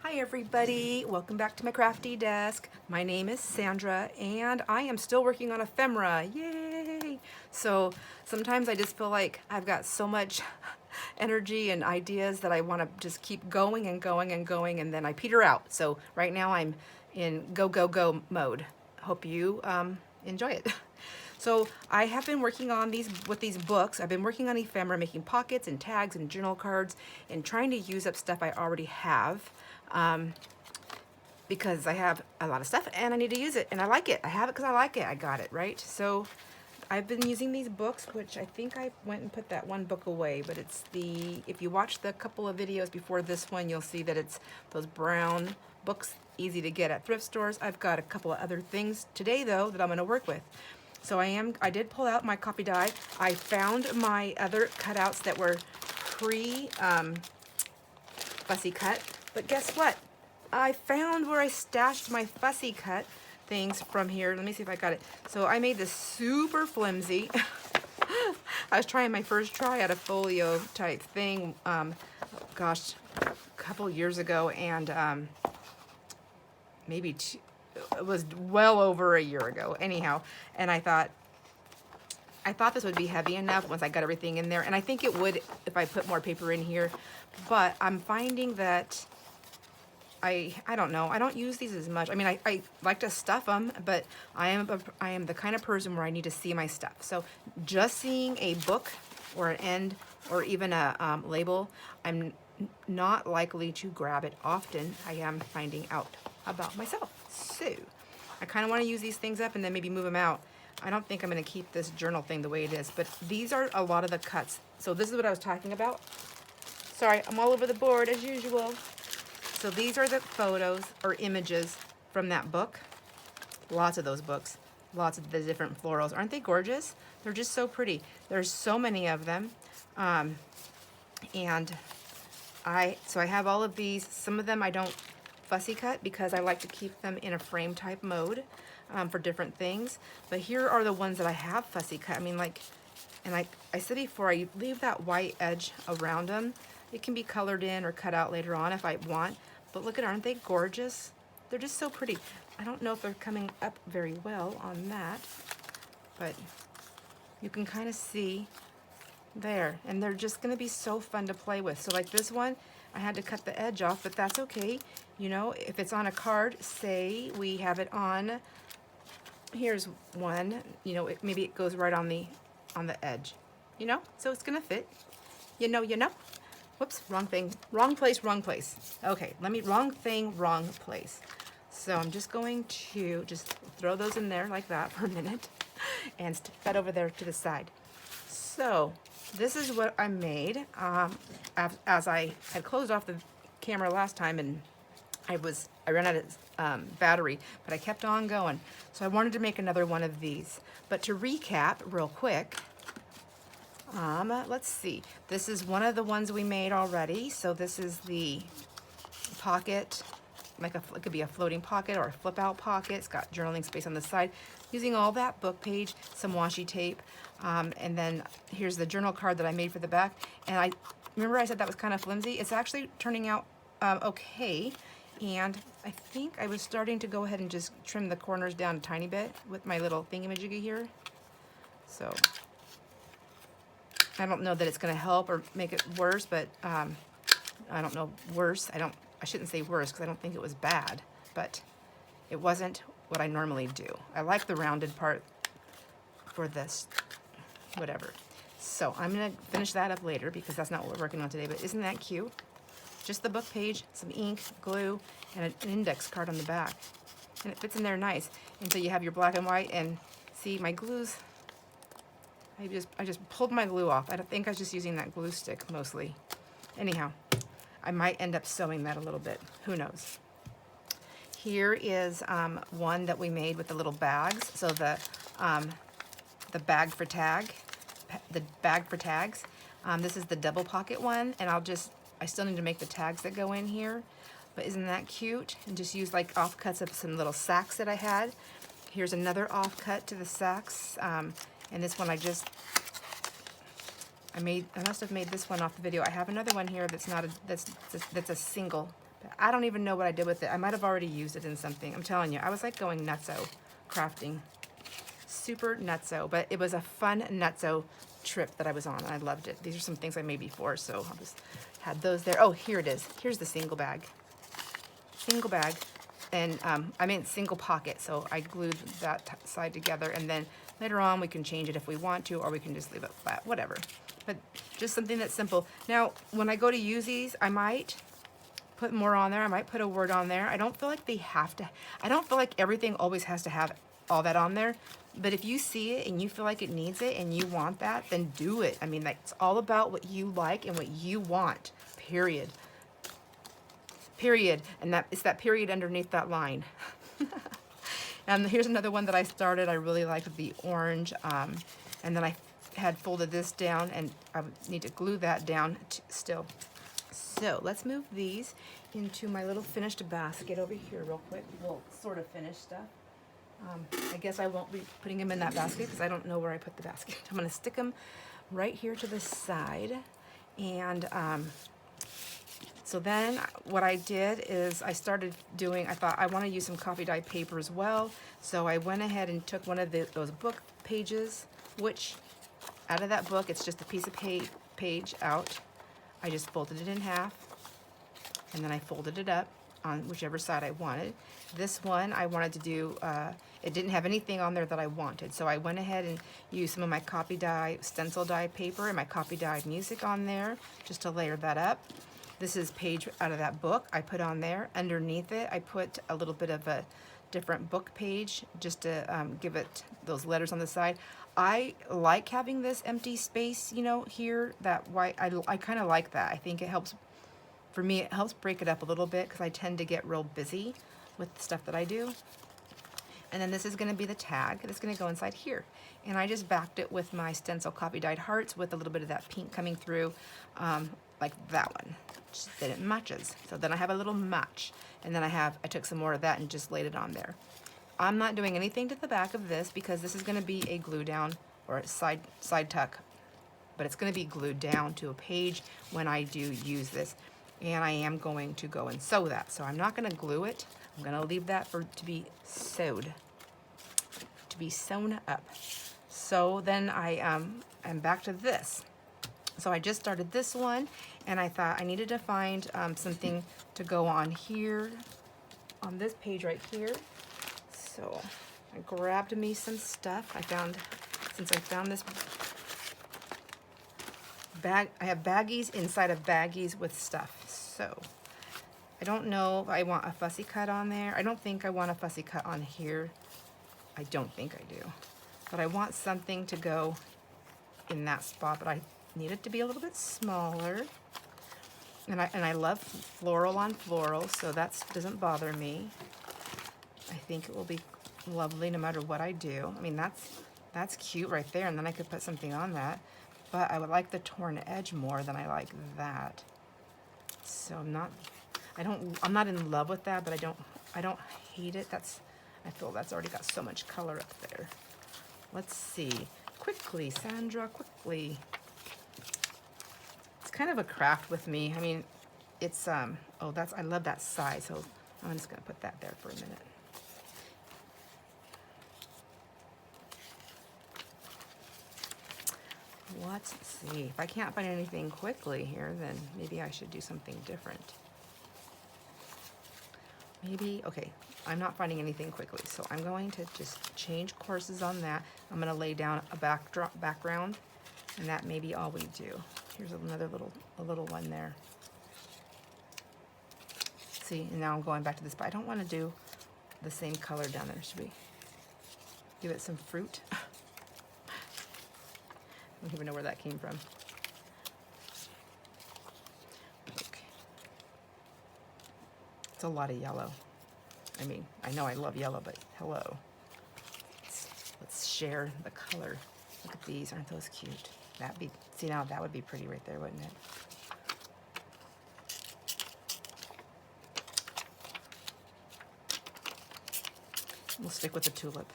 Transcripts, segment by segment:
Hi everybody, welcome back to my crafty desk. My name is Sandra and I am still working on ephemera, yay! So sometimes I just feel like I've got so much energy and ideas that I want to just keep going and going and going, and then I peter out. So right now I'm in go, go, go mode. Hope you enjoy it. So I have been working on these books. I've been working on ephemera, making pockets and tags and journal cards and trying to use up stuff I already have. Because I have a lot of stuff and I need to use it and I like it. I have it because I like it. I got it, right? So I've been using these books, which I think I went and put that one book away, but it's if you watch the couple of videos before this one, you'll see that it's those brown books, easy to get at thrift stores. I've got a couple of other things today though that I'm gonna work with. So I did pull out my copy die. I found my other cutouts that were fussy cut, but guess what? I found where I stashed my fussy cut things from here. Let me see if I got it. So I made this super flimsy. I was trying my first try at a folio type thing, gosh, a couple years ago, and it was well over a year ago. Anyhow, and I thought this would be heavy enough once I got everything in there, and I think it would if I put more paper in here. But I'm finding that I don't know. I don't use these as much. I mean, I like to stuff them, but I am the kind of person where I need to see my stuff. So just seeing a book or an end or even a label, I'm not likely to grab it often. I am finding out about myself. So I kind of want to use these things up and then maybe move them out. I don't think I'm going to keep this journal thing the way it is, but these are a lot of the cuts. So this is what I was talking about. Sorry, I'm all over the board as usual. So these are the photos or images from that book. Lots of those books. Lots of the different florals. Aren't they gorgeous? They're just so pretty. There's so many of them. And I have all of these. Some of them I don't fussy cut because I like to keep them in a frame type mode for different things. But here are the ones that I have fussy cut. I mean, like I said before, I leave that white edge around them. It can be colored in or cut out later on if I want. But look at, aren't they gorgeous? They're just so pretty. I don't know if they're coming up very well on that, but you can kind of see there. And they're just gonna be so fun to play with. So like this one, I had to cut the edge off, but that's okay. You know, if it's on a card, say we have it on, here's one, you know, maybe it goes right on the edge, you know? So it's gonna fit, you know. Whoops, wrong thing, wrong place, wrong place. Okay, wrong thing, wrong place. So I'm just going to just throw those in there like that for a minute and stick that over there to the side. So this is what I made as I had closed off the camera last time, and I ran out of battery, but I kept on going. So I wanted to make another one of these. But to recap real quick, let's see. This is one of the ones we made already. So this is the pocket, it could be a floating pocket or a flip out pocket. It's got journaling space on the side, using all that book page, some washi tape, and then here's the journal card that I made for the back. And I remember I said that was kind of flimsy. It's actually turning out okay. And I think I was starting to go ahead and just trim the corners down a tiny bit with my little thingamajiggy here. So I don't know that it's going to help or make it worse, but I don't know, worse. I shouldn't say worse because I don't think it was bad, but it wasn't what I normally do. I like the rounded part for this, whatever. So I'm going to finish that up later because that's not what we're working on today, but isn't that cute? Just the book page, some ink, glue, and an index card on the back. And it fits in there nice. And so you have your black and white, and see my glues. I just pulled my glue off. I think I was just using that glue stick mostly. Anyhow, I might end up sewing that a little bit. Who knows? Here is one that we made with the little bags. So the bag for tags. This is the double pocket one, and I still need to make the tags that go in here. But isn't that cute? And just use like offcuts of some little sacks that I had. Here's another offcut to the sacks. And this one I must have made this one off the video. I have another one here that's not that's a single But I don't even know what I did with it. I might have already used it in something. I'm telling you, I was like going nutso crafting. Super nutso, but it was a fun nutso trip that I was on, and I loved it. These are some things I made before, so I'll just had those there. Oh, here it is. Here's the single bag. Single bag. And I mean single pocket, so I glued that side together, and then later on we can change it if we want to, or we can just leave it flat, whatever. But just something that's simple. Now, when I go to use these, I might put more on there. I might put a word on there. I don't feel like they have to. I don't feel like everything always has to have all that on there. But if you see it and you feel like it needs it and you want that, then do it. I mean, that's all about what you like and what you want, period. Period. And that it's that period underneath that line. And here's another one that I started. I really liked the orange. And then I had folded this down, and I need to glue that down still. So let's move these into my little finished basket over here real quick. We'll sort of finish stuff. I guess I won't be putting them in that basket because I don't know where I put the basket. I'm going to stick them right here to the side. And so then what I did is I started doing, I thought I want to use some coffee dye paper as well. So I went ahead and took one of those book pages, which out of that book, it's just a piece of page out. I just folded it in half, and then I folded it up on whichever side I wanted. This one I wanted to do, it didn't have anything on there that I wanted, so I went ahead and used some of my copy dye, stencil dye paper and my copy dyed music on there just to layer that up. This is page out of that book I put on there. Underneath it, I put a little bit of a different book page just to give it those letters on the side. I like having this empty space, you know, here. That why I kind of like that. I think it helps, for me, it helps break it up a little bit because I tend to get real busy with the stuff that I do. And then this is going to be the tag that's going to go inside here. And I just backed it with my stencil copy dyed hearts with a little bit of that pink coming through, like that one. Just that it matches. So then I have a little match. And then I took some more of that and just laid it on there. I'm not doing anything to the back of this because this is going to be a glue down or a side tuck. But it's going to be glued down to a page when I do use this. And I am going to go and sew that. So I'm not going to glue it. I'm going to leave that to be sewed, to be sewn up. So then I am back to this. So I just started this one, and I thought I needed to find something to go on here, on this page right here. So I grabbed me some stuff. Since I found this bag, I have baggies inside of baggies with stuff. So I don't know if I want a fussy cut on there. I don't think I want a fussy cut on here. I don't think I do. But I want something to go in that spot, but I need it to be a little bit smaller. And I love floral on floral, so that doesn't bother me. I think it will be lovely no matter what I do. I mean, that's cute right there, and then I could put something on that. But I would like the torn edge more than I like that. So I'm not in love with that, but I don't hate it. I feel that's already got so much color up there. Let's see. Quickly, Sandra, quickly. It's kind of a craft with me. I mean, it's I love that size, so I'm just gonna put that there for a minute. Let's see. If I can't find anything quickly here, then maybe I should do something different. Maybe, okay, I'm not finding anything quickly, so I'm going to just change courses on that. I'm gonna lay down a background, and that may be all we do. Here's another little one there. See, and now I'm going back to this, but I don't want to do the same color down there. Should we give it some fruit? I don't even know where that came from. Okay. It's a lot of yellow. I mean, I know I love yellow, but hello. Let's share the color. Look at these, aren't those cute? See now, that would be pretty right there, wouldn't it? We'll stick with the tulip.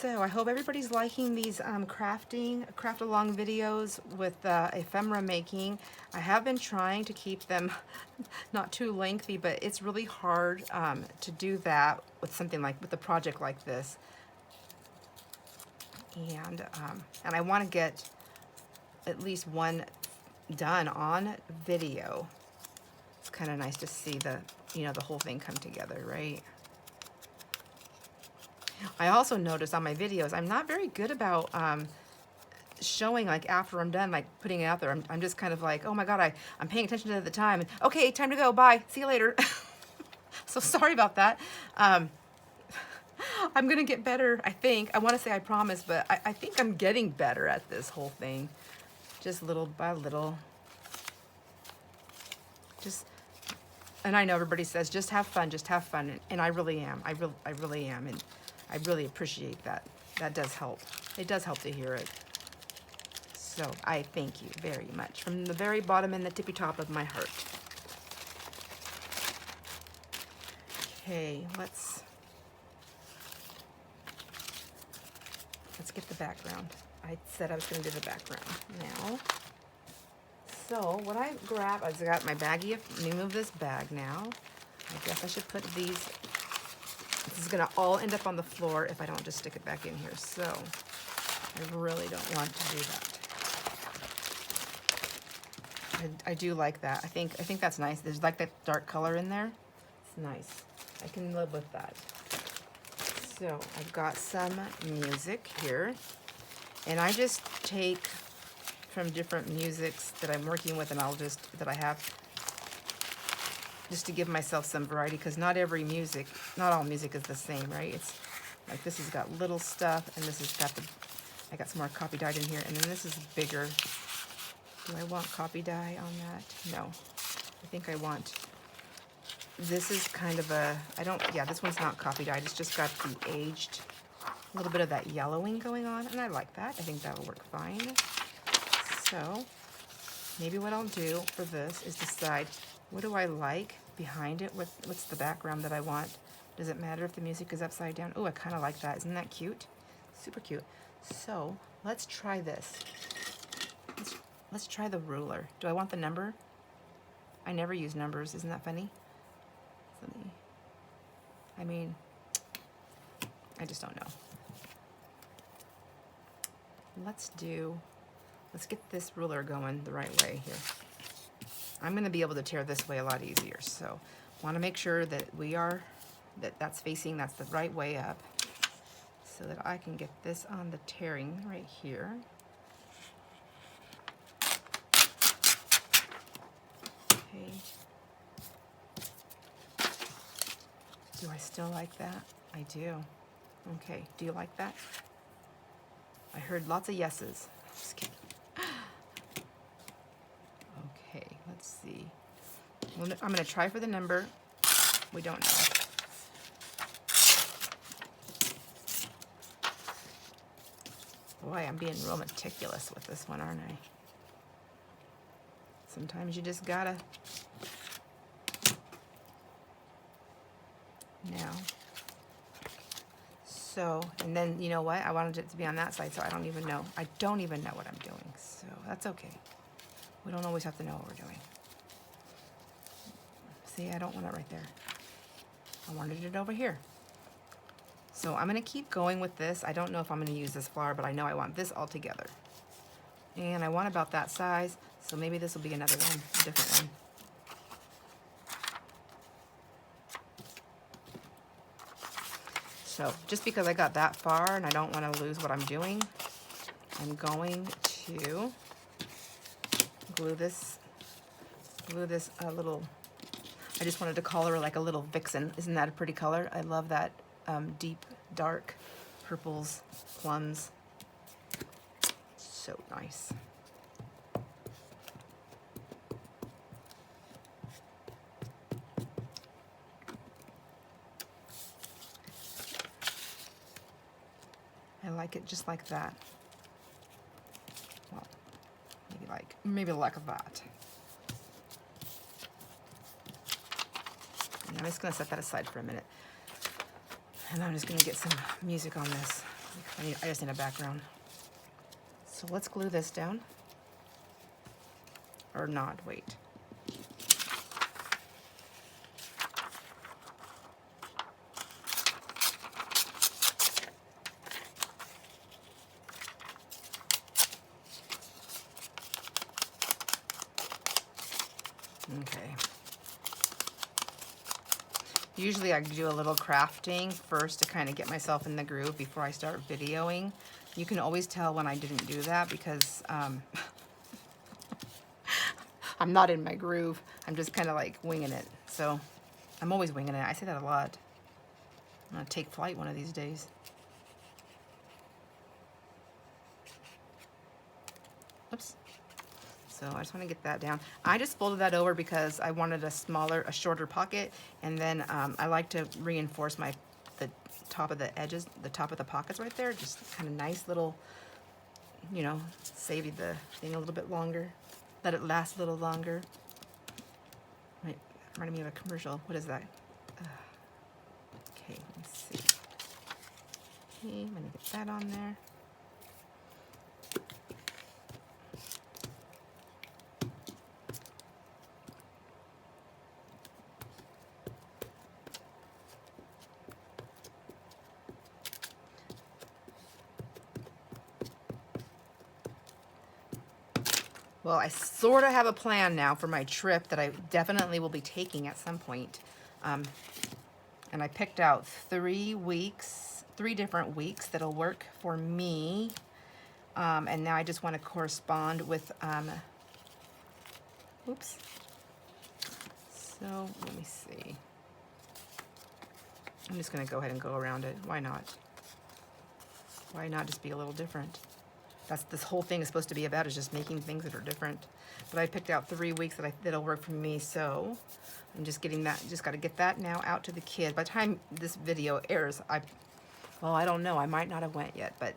So I hope everybody's liking these craft along videos with ephemera making. I have been trying to keep them not too lengthy, but it's really hard to do that with something like, with a project like this. And I want to get at least one done on video. It's kind of nice to see the, you know, the whole thing come together, right? I also noticed on my videos, I'm not very good about showing like after I'm done, like putting it out there. I'm just kind of like, oh my God, I'm paying attention to the time. And, okay, time to go, bye, see you later. So sorry about that. I'm gonna get better, I think. I wanna say I promise, but I think I'm getting better at this whole thing. Just little by little. And I know everybody says, just have fun, and I really am. I really am, and I really appreciate that. That does help. It does help to hear it. So I thank you very much from the very bottom and the tippy top of my heart. Okay, let's get the background. I said I was going to do the background now. So what I grab, I've got my baggie. Let me move this bag now. I guess I should put these. This is gonna all end up on the floor if I don't just stick it back in here. So I really don't want to do that. I do like that. I think that's nice. There's like that dark color in there. It's nice. I can live with that. So I've got some music here, and I just take from different musics that I'm working with, and that I have, just to give myself some variety, because not all music is the same, right? It's like this has got little stuff, and this has got I got some more copy dyed in here, and then this is bigger. Do I want copy dye on that? No. I think I want, this is kind of a, this one's not copy dyed, it's just got the aged, a little bit of that yellowing going on, and I like that. I think that'll work fine. So maybe what I'll do for this is decide, what do I like behind it? What's the background that I want? Does it matter if the music is upside down? Oh, I kind of like that. Isn't that cute? Super cute. So let's try this. Let's try the ruler. Do I want the number? I never use numbers. Isn't that funny? I mean, I just don't know. Let's get this ruler going the right way here. I'm going to be able to tear this way a lot easier, so want to make sure that that's the right way up, so that I can get this on the tearing right here. Okay. Do I still like that? I do. Okay, do you like that? I heard lots of yeses. Just kidding. Okay, let's see. I'm going to try for the number. We don't know. Boy, I'm being real meticulous with this one, aren't I? Sometimes you just gotta. Now. So, and then, you know what? I wanted it to be on that side, so I don't even know. I don't even know what I'm doing, so that's okay. We don't always have to know what we're doing. See, I don't want it right there. I wanted it over here. So I'm going to keep going with this. I don't know if I'm going to use this flower, but I know I want this all together. And I want about that size, so maybe this will be another one, a different one. So just because I got that far and I don't want to lose what I'm doing, I'm going to glue this a little. I just wanted to call her like a little vixen. Isn't that a pretty color? I love that deep, dark purples, plums. So nice. I like it just like that. Well, maybe like that. And I'm just going to set that aside for a minute. And I'm just going to get some music on this. I just need a background. So let's glue this down. Or not, wait. Okay. Usually I do a little crafting first to kind of get myself in the groove before I start videoing. You can always tell when I didn't do that because I'm not in my groove. I'm just kind of like winging it. So I'm always winging it. I say that a lot. I'm gonna take flight one of these days. Oops. So I just want to get that down. I just folded that over because I wanted a shorter pocket, and then I like to reinforce the top of the edges, the top of the pockets right there. Just kind of nice little, you know, save the thing a little bit longer. Let it last a little longer. Right, reminded me of a commercial. What is that? Okay, let's see. Okay, I'm gonna get that on there. Well, I sort of have a plan now for my trip that I definitely will be taking at some point. And I picked out 3 different weeks that'll work for me. And now I just want to correspond with, oops. So let me see. I'm just going to go ahead and go around it. Why not? Why not just be a little different? That's this whole thing is supposed to be about, is just making things that are different. But I picked out 3 weeks that'll work for me, so I'm just getting that. Just got to get that now out to the kid. By the time this video airs, well, I don't know. I might not have went yet, but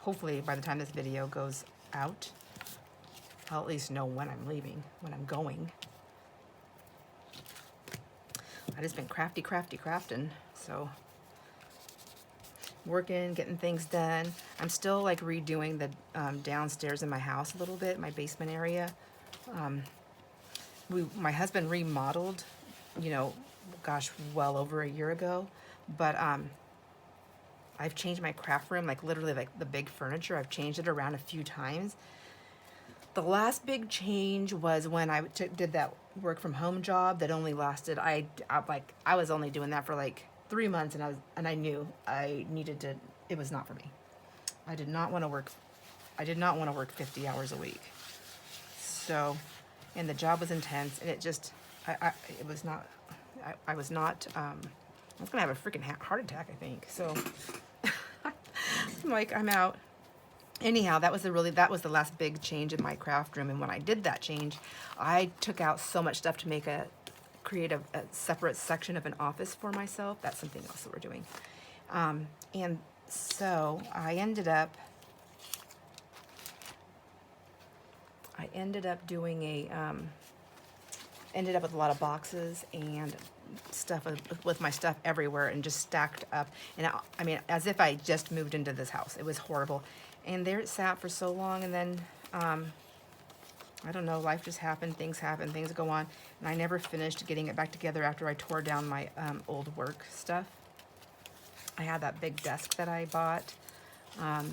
hopefully by the time this video goes out, I'll at least know when I'm leaving, when I'm going. I just been crafting, so working, getting things done. I'm still like redoing the downstairs in my house a little bit, my basement area. My husband remodeled, you know, gosh, well over a year ago, but I've changed my craft room, like literally like the big furniture. I've changed it around a few times. The last big change was when I did that work from home job that only lasted, I was only doing that for like 3 months, and I knew I needed to, it was not for me. I did not want to work 50 hours a week. So, and the job was intense, and it just, it was not, I was not, I was gonna have a freaking heart attack, I think. So, I'm like, I'm out. Anyhow, that was the last big change in my craft room. And when I did that change, I took out so much stuff to create a separate section of an office for myself. That's something else that we're doing. And so I ended up doing ended up with a lot of boxes and stuff with my stuff everywhere and just stacked up. And I mean, as if I just moved into this house. It was horrible. And there it sat for so long, and then, I don't know, life just happened, things go on, and I never finished getting it back together after I tore down my old work stuff. I had that big desk that I bought. I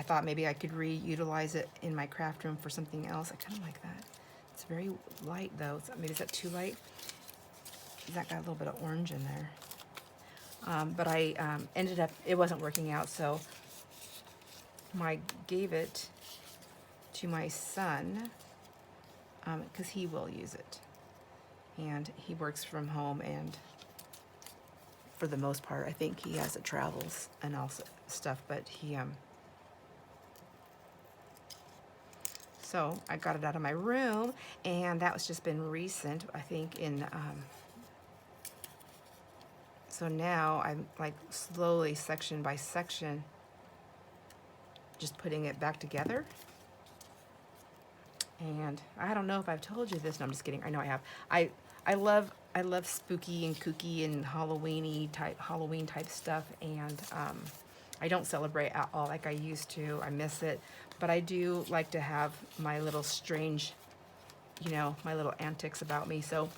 thought maybe I could reutilize it in my craft room for something else. I kind of like that. It's very light, though. Maybe is that too light? That got a little bit of orange in there. But I ended up, it wasn't working out, so I gave it to my son because he will use it, and he works from home, and for the most part I think he has travels and also stuff, but he so I got it out of my room, and that was just been recent, I think, in so now I'm like slowly, section by section, just putting it back together. And I don't know if I've told you this. No, I'm just kidding. I know I have. I love spooky and kooky and Halloween type stuff. And I don't celebrate at all like I used to. I miss it. But I do like to have my little strange, you know, my little antics about me. So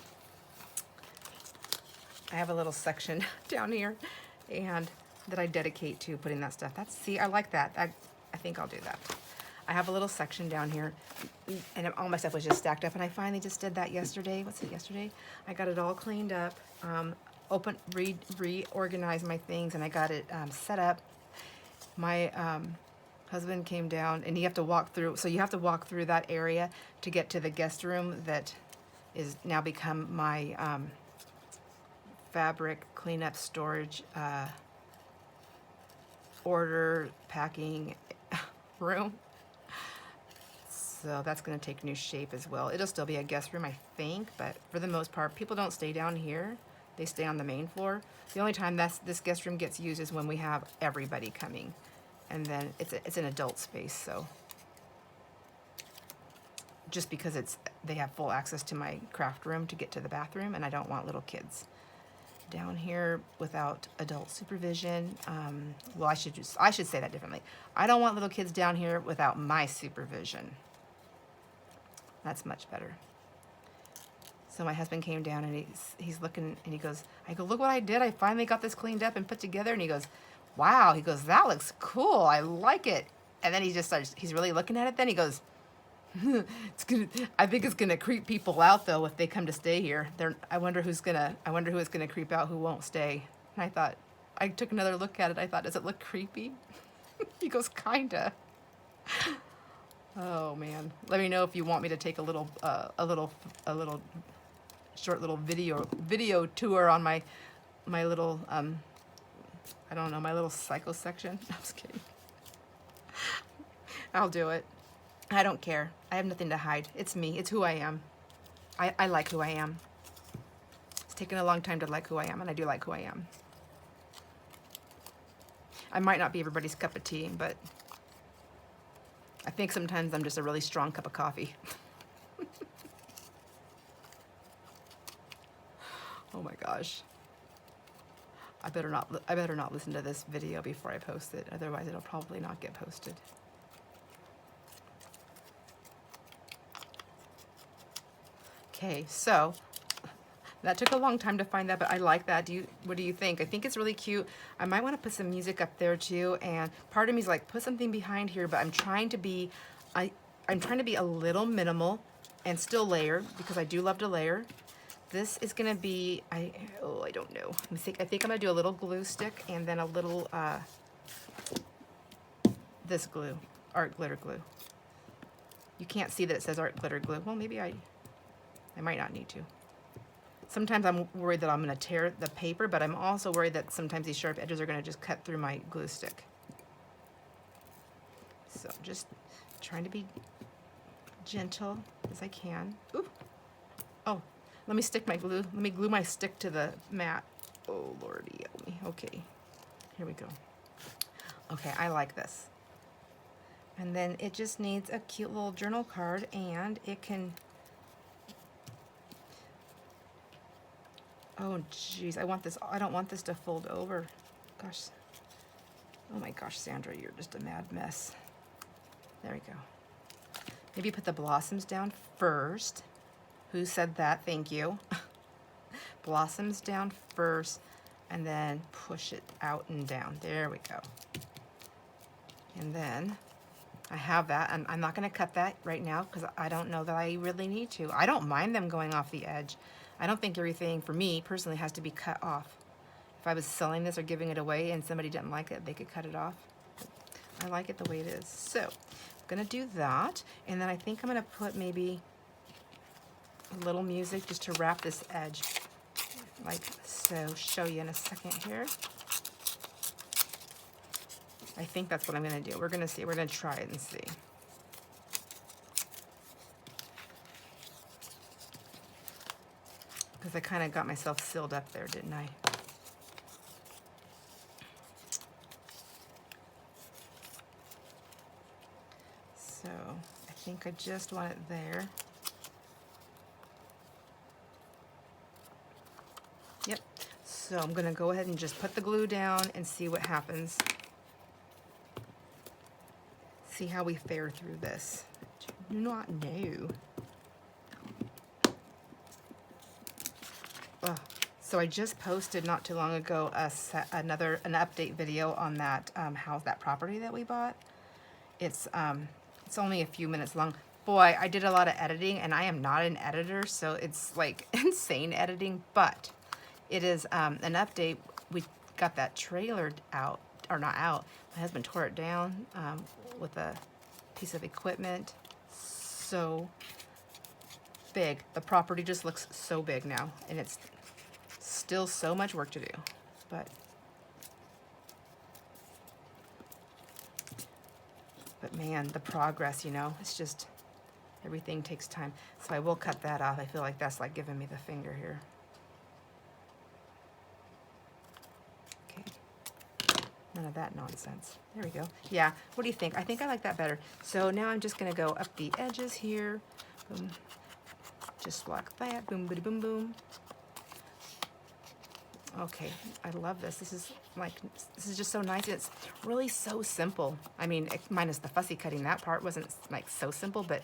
I have a little section down here and that I dedicate to putting that stuff. See, I like that. I think I'll do that. I have a little section down here and all my stuff was just stacked up, and I finally just did that yesterday. What's it, yesterday? I got it all cleaned up, reorganized my things, and I got it set up. My husband came down, and you have to walk through, so you have to walk through that area to get to the guest room that is now become my fabric cleanup storage order packing room. So that's going to take new shape as well. It'll still be a guest room, I think, but for the most part, people don't stay down here. They stay on the main floor. The only time this guest room gets used is when we have everybody coming. And then it's an adult space, so just because they have full access to my craft room to get to the bathroom, and I don't want little kids down here without adult supervision. Well, I should say that differently. I don't want little kids down here without my supervision. That's much better. So my husband came down and he's looking and he goes, I go, look what I did. I finally got this cleaned up and put together. And he goes, wow. He goes, that looks cool. I like it. And then he just starts, he's really looking at it. Then he goes, I think it's gonna creep people out though if they come to stay here. I wonder who is gonna creep out, who won't stay. And I took another look at it. I thought, does it look creepy? He goes, kinda. Oh man, let me know if you want me to take a little short little video tour on my little I don't know, my little psycho section. I'm just kidding. I'll do it. I don't care. I have nothing to hide. It's me. It's who I am. I like who I am. It's taken a long time to like who I am, and I do like who I am. I might not be everybody's cup of tea, but I think sometimes I'm just a really strong cup of coffee. Oh my gosh. I better not listen to this video before I post it, otherwise it'll probably not get posted. Okay, so that took a long time to find that, but I like that. What do you think? I think it's really cute. I might want to put some music up there too, and part of me is like, put something behind here, but I'm trying to be a little minimal and still layer, because I do love to layer. This is gonna be, I don't know. I think I'm gonna do a little glue stick and then a little this glue, art glitter glue. You can't see that it says art glitter glue. Well, maybe I might not need to. Sometimes I'm worried that I'm gonna tear the paper, but I'm also worried that sometimes these sharp edges are gonna just cut through my glue stick. So just trying to be gentle as I can. Ooh. Oh, let me stick my glue. Let me glue my stick to the mat. Oh, Lordy, help me. Okay, here we go. Okay, I like this. And then it just needs a cute little journal card, and it can, oh geez, I don't want this to fold over. Gosh. Oh my gosh, Sandra, you're just a mad mess. There we go. Maybe put the blossoms down first. Who said that? Thank you. Blossoms down first, and then push it out and down. There we go. And then I have that, and I'm not gonna cut that right now because I don't know that I really need to. I don't mind them going off the edge. I don't think everything, for me personally, has to be cut off. If I was selling this or giving it away and somebody didn't like it, they could cut it off. I like it the way it is. So I'm gonna do that, and then I think I'm gonna put maybe a little music just to wrap this edge, like so. Show you in a second here. I think that's what I'm gonna do. We're gonna see. We're gonna try it and see. Because I kind of got myself sealed up there, didn't I? So I think I just want it there. Yep. So I'm gonna go ahead and just put the glue down and see what happens. see how we fare through this. I do not know. Oh, so I just posted not too long ago an update video on that house, that property that we bought. It's only a few minutes long. Boy, I did a lot of editing, and I am not an editor, so it's like insane editing, but it is an update. We got that trailer out, or not out. My husband tore it down with a piece of equipment. So big. The property just looks so big now, and it's still so much work to do, but man, the progress, you know, it's just, everything takes time. So I will cut that off. I feel like that's like giving me the finger here. Okay, none of that nonsense. There we go. Yeah, what do you think? I think I like that better. So now I'm just gonna go up the edges here. Boom. Just like that. Boom, boom, boom, boom. Okay, I love this. This is just so nice. It's really so simple. I mean, minus the fussy cutting. That part wasn't like so simple, but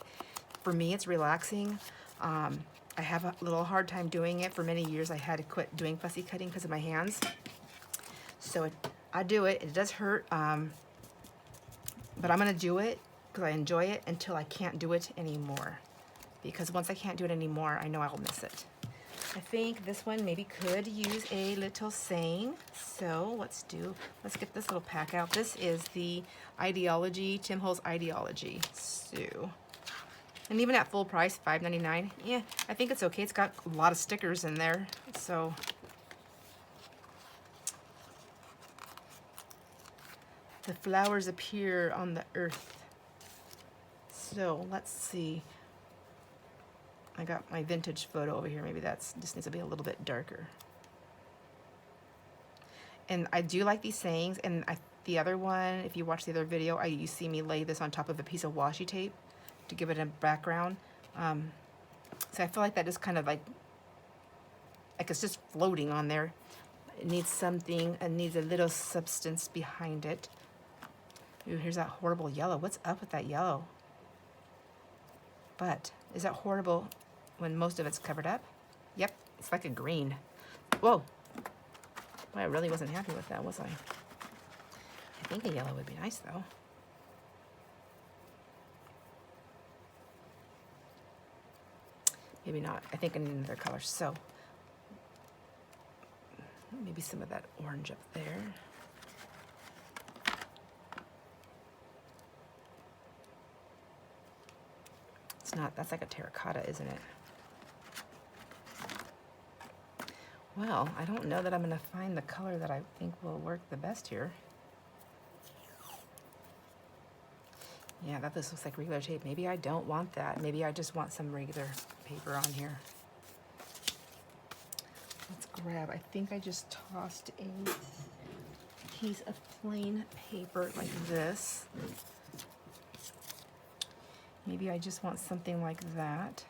for me, it's relaxing. I have a little hard time doing it. For many years, I had to quit doing fussy cutting because of my hands. So I do it. It does hurt, but I'm gonna do it because I enjoy it until I can't do it anymore. Because once I can't do it anymore, I know I'll miss it. I think this one maybe could use a little saying. So let's get this little pack out. This is the Ideology, Tim Holtz Ideology. So, and even at full price, $5.99, yeah, I think it's okay. It's got a lot of stickers in there. So, the flowers appear on the earth. So let's see. I got my vintage photo over here. Maybe just needs to be a little bit darker. And I do like these sayings. And the other one, if you watch the other video, you see me lay this on top of a piece of washi tape to give it a background. So I feel like that just kind of like it's just floating on there. It needs something. It needs a little substance behind it. Ooh, here's that horrible yellow. What's up with that yellow? But is that horrible when most of it's covered up? Yep, it's like a green. Whoa. Boy, I really wasn't happy with that, was I? I think a yellow would be nice, though. Maybe not. I think I need another color. So maybe some of that orange up there. It's not, that's like a terracotta, isn't it? Well, I don't know that I'm gonna find the color that I think will work the best here. Yeah, this looks like regular tape. Maybe I don't want that. Maybe I just want some regular paper on here. Let's grab, I think I just tossed a piece of plain paper like this. Maybe I just want something like that.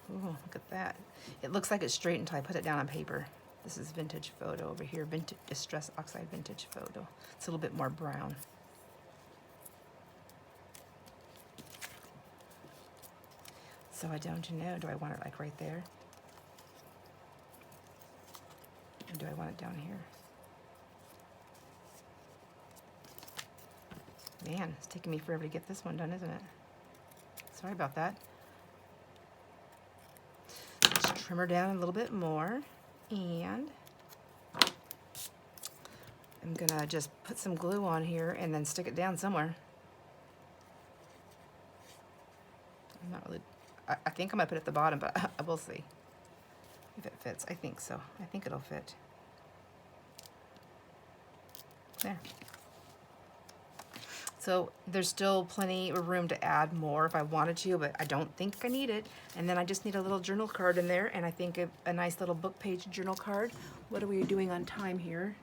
Ooh, look at that. It looks like it's straight until I put it down on paper. This is vintage photo over here, vintage distress oxide vintage photo. It's a little bit more brown. So I don't know, do I want it like right there? Or do I want it down here? Man, it's taking me forever to get this one done, isn't it? Sorry about that. Let's trim her down a little bit more, and I'm gonna just put some glue on here and then stick it down somewhere. I'm not really, I think I'm gonna put it at the bottom, but we'll see if it fits. I think so. I think it'll fit. There. So there's still plenty of room to add more if I wanted to, but I don't think I need it. And then I just need a little journal card in there, and I think a nice little book page journal card. What are we doing on time here?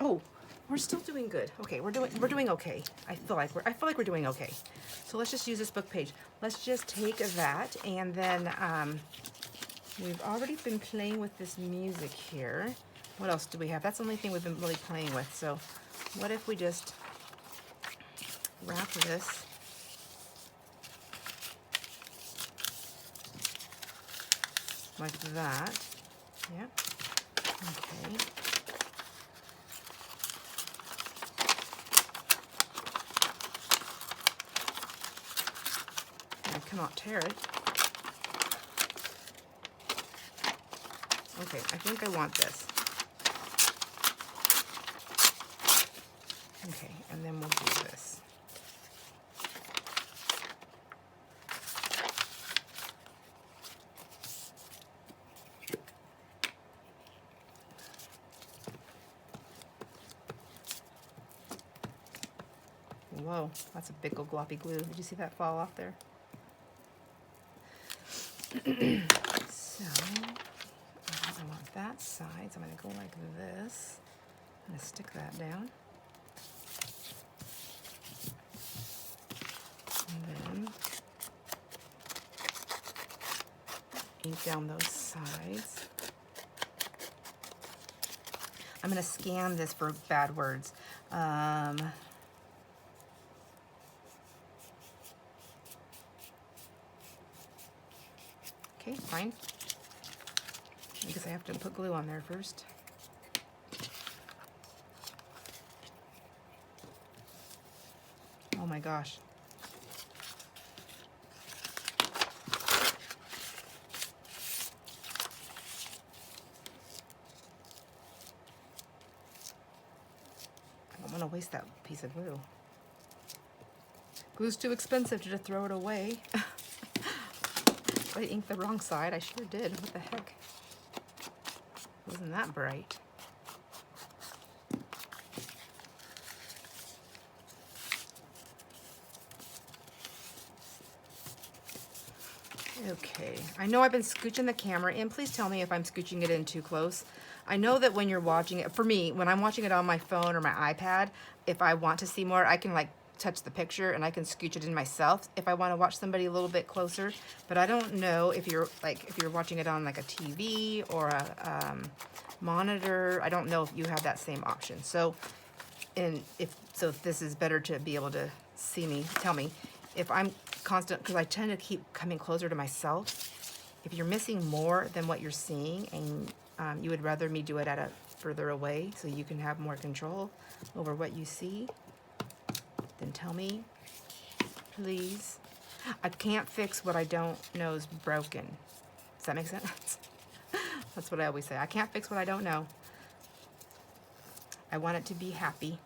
Oh, We're still doing good. Okay, we're doing okay. I feel like we're doing okay. So let's just use this book page. Let's just take that, and then we've already been playing with this music here. What else do we have? That's the only thing we've been really playing with. So what if we just wrap this like that? Yeah. Okay. I cannot tear it. Okay, I think I want this. Okay, and then we'll do this. Whoa, that's a big old gloppy glue. Did you see that fall off there? So, I want that side, so I'm going to go like this. I'm going to stick that down. And then ink down those sides. I'm going to scan this for bad words. Okay, fine. I guess I have to put glue on there first. Oh my gosh. I don't want to waste that piece of glue. Glue's too expensive to just throw it away. I inked the wrong side. I sure did. What the heck? Wasn't that bright? Okay, I know I've been scooching the camera in. Please tell me if I'm scooching it in too close. I know that when you're watching it, for me, when I'm watching it on my phone or my iPad, if I want to see more, I can like touch the picture and I can scooch it in myself if I want to watch somebody a little bit closer. But I don't know if you're watching it on like a TV or a monitor. I don't know if you have that same option. So, if this is better to be able to see me. Tell me if I'm constant, because I tend to keep coming closer to myself. If you're missing more than what you're seeing and you would rather me do it at a further away so you can have more control over what you see, then tell me, please. I can't fix what I don't know is broken. Does that make sense? That's what I always say. I can't fix what I don't know. I want it to be happy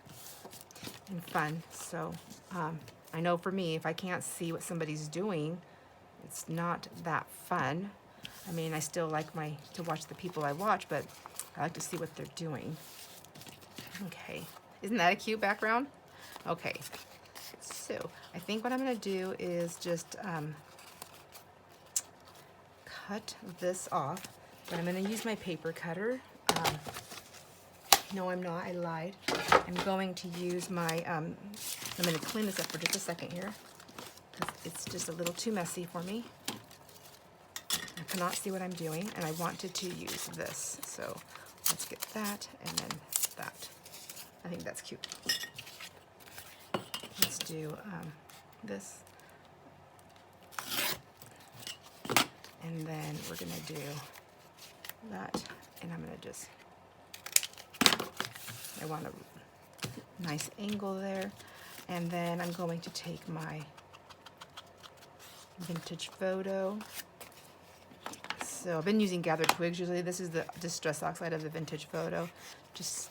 and fun. So I know for me, if I can't see what somebody's doing, it's not that fun. I mean, I still like to watch the people I watch, but I like to see what they're doing. Okay. Isn't that a cute background? Okay. So I think what I'm going to do is just cut this off, but I'm going to use my paper cutter. No, I'm not. I lied. I'm going to use my, I'm going to clean this up for just a second here, because it's just a little too messy for me. I cannot see what I'm doing, and I wanted to use this. So let's get that, and then that. I think that's cute. Let's do this. And then we're going to do that, and I'm going to just, I want a nice angle there. And then I'm going to take my vintage photo. So I've been using gathered twigs usually. This is the Distress Oxide of the vintage photo. Just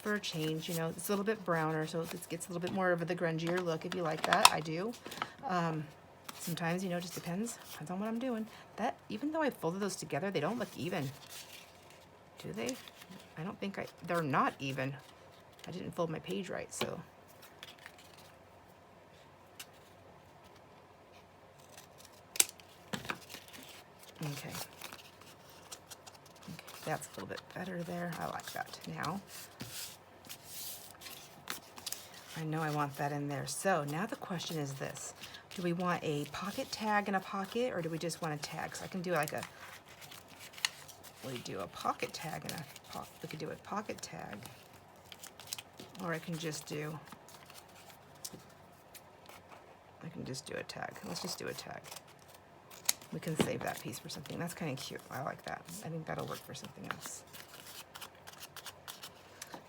for a change, you know. It's a little bit browner, so it gets a little bit more of the grungier look if you like that. I do. Sometimes, you know, it just depends on what I'm doing. That, even though I folded those together, they don't look even. Do they? I don't think they're not even. I didn't fold my page right, so. Okay. That's a little bit better there. I like that now. I know I want that in there. So now the question is this. Do we want a pocket tag in a pocket, or do we just want a tag? So I can do like a, we do a pocket tag in a pocket. We could do a pocket tag, or I can just do a tag. Let's just do a tag. We can save that piece for something. That's kind of cute. I like that. I think that'll work for something else.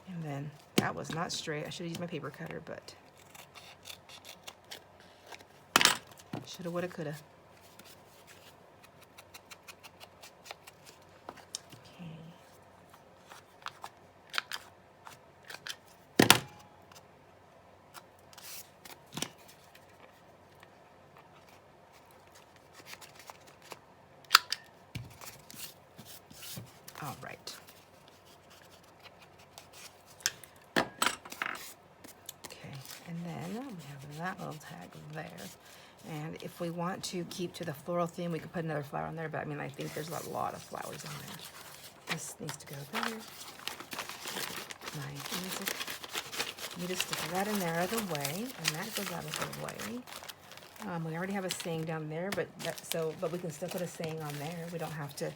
And then that was not straight. I should have used my paper cutter, but shoulda, woulda, coulda. Okay. All right. Okay, and then we have that little tag there. And if we want to keep to the floral theme, we could put another flower on there, but I mean, I think there's a lot of flowers on there. This needs to go there. My music. You just stick that in there out of the way, and that goes out of the way. We already have a saying down there, but we can still put a saying on there. We don't have to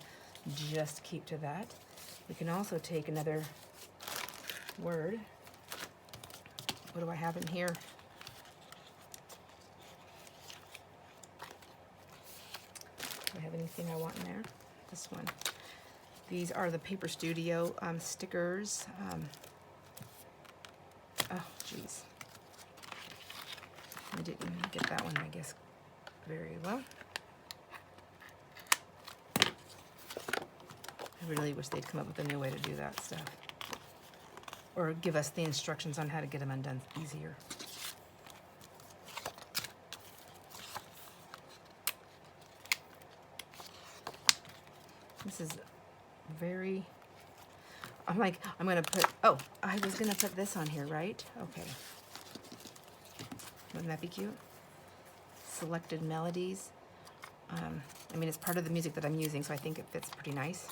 just keep to that. We can also take another word. What do I have in here? Do I have anything I want in there? This one. These are the Paper Studio stickers. Oh, geez. I didn't get that one, I guess, very well. I really wish they'd come up with a new way to do that stuff. Or give us the instructions on how to get them undone easier. This is very, I'm gonna put, oh, I was gonna put this on here, right? Okay. Wouldn't that be cute? Selected melodies. I mean, it's part of the music that I'm using, so I think it fits pretty nice.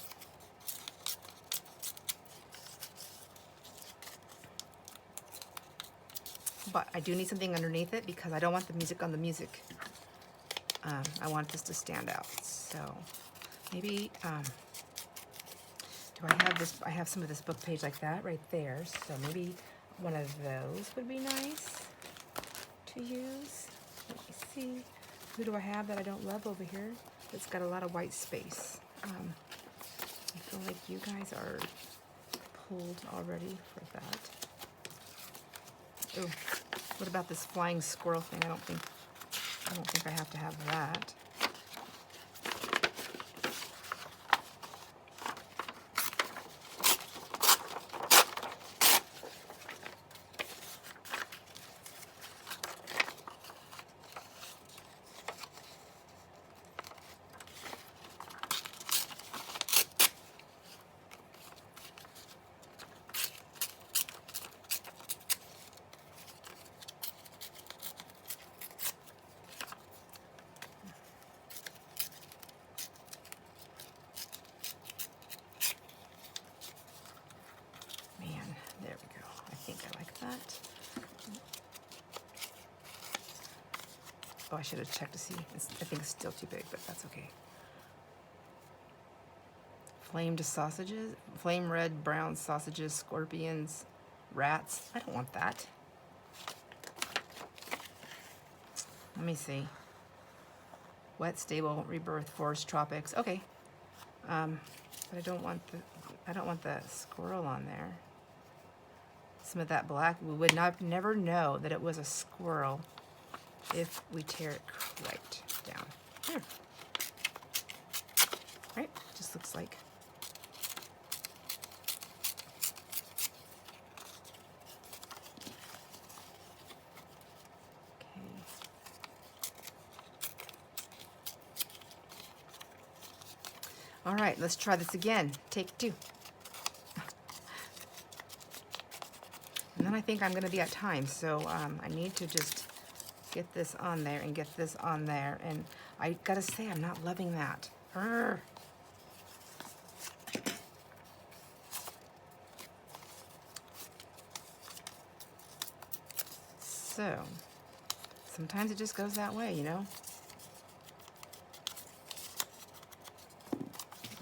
But I do need something underneath it because I don't want the music on the music. I want this to stand out. So maybe, do I have this? I have some of this book page like that right there. So maybe one of those would be nice to use. Let me see. Who do I have that I don't love over here? It's got a lot of white space. I feel like you guys are pulled already for that. Oh, what about this flying squirrel thing? I don't think I have to have that. There we go. I think I like that. Oh, I should have checked to see. I think it's still too big, but that's okay. Flamed sausages, flame red, brown sausages, scorpions, rats. I don't want that. Let me see. Wet, stable, rebirth, forest, tropics. Okay. But I don't want the squirrel on there. Some of that black, we would never know that it was a squirrel if we tear it right down. There. Right? Just looks like. Okay. All right, let's try this again. Take two. And then I think I'm going to be at time, so I need to just get this on there and get this on there. And I gotta say, I'm not loving that. Urgh. So, sometimes it just goes that way, you know?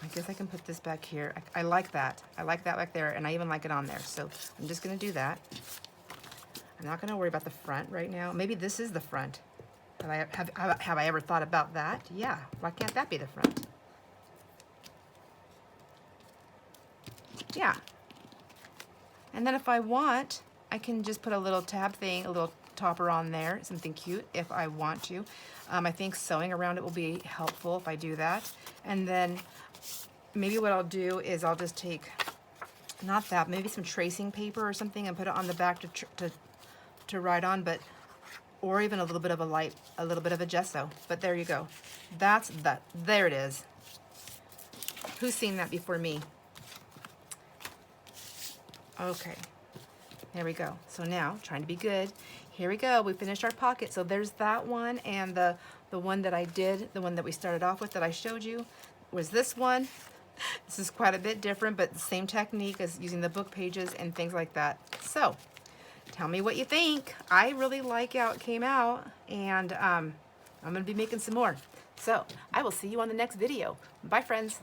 I guess I can put this back here. I like that. I like that back there, and I even like it on there. So I'm just gonna do that. I'm not gonna worry about the front right now. Maybe this is the front. Have I ever thought about that? Yeah, why can't that be the front? Yeah. And then if I want, I can just put a little tab thing, a little topper on there, something cute if I want to. I think sewing around it will be helpful if I do that. And then maybe what I'll do is I'll just take, not that, maybe some tracing paper or something and put it on the back to write on, but, or even a little bit of a little bit of a gesso. But there you go. There it is. Who's seen that before me? Okay, there we go. So now, trying to be good, here we go. We finished our pocket. So there's that one, and the one that I did, the one that we started off with that I showed you, was this one. This is quite a bit different, but the same technique as using the book pages and things like that. So, tell me what you think. I really like how it came out, and I'm going to be making some more. So, I will see you on the next video. Bye, friends.